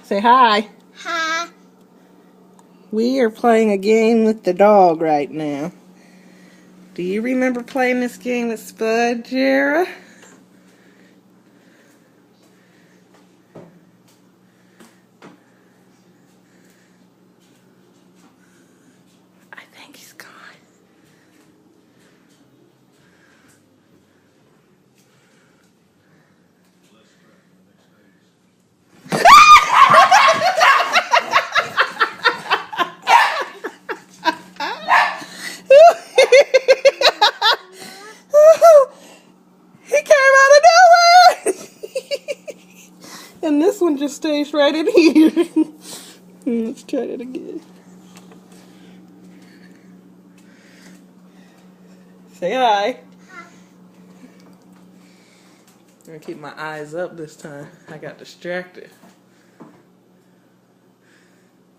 Say hi. Hi. We are playing a game with the dog right now. Do you remember playing this game with Spud, Jara? I think he's gone. He came out of nowhere! And this one just stays right in here. Let's try that again. Say hi. I'm gonna keep my eyes up this time. I got distracted.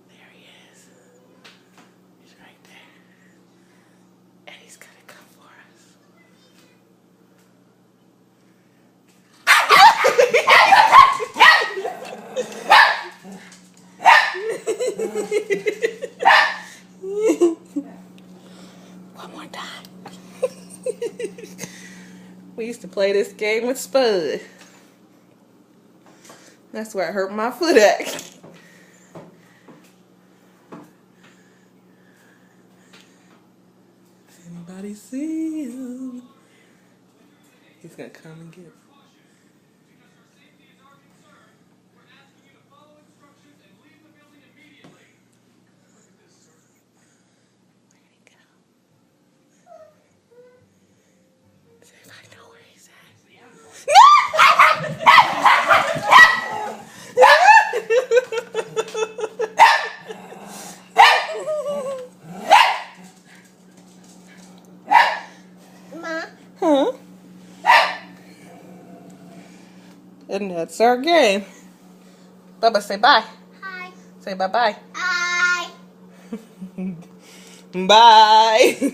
There he is. He's right there. And he's gonna come for us. One more time. We used to play this game with Spud. That's where I hurt my foot at. Anybody see him? He's gonna come and get him. I know where he's at. Huh? And that's our game. Bubba, say bye. Hi. Say bye-bye. Hi. Bye.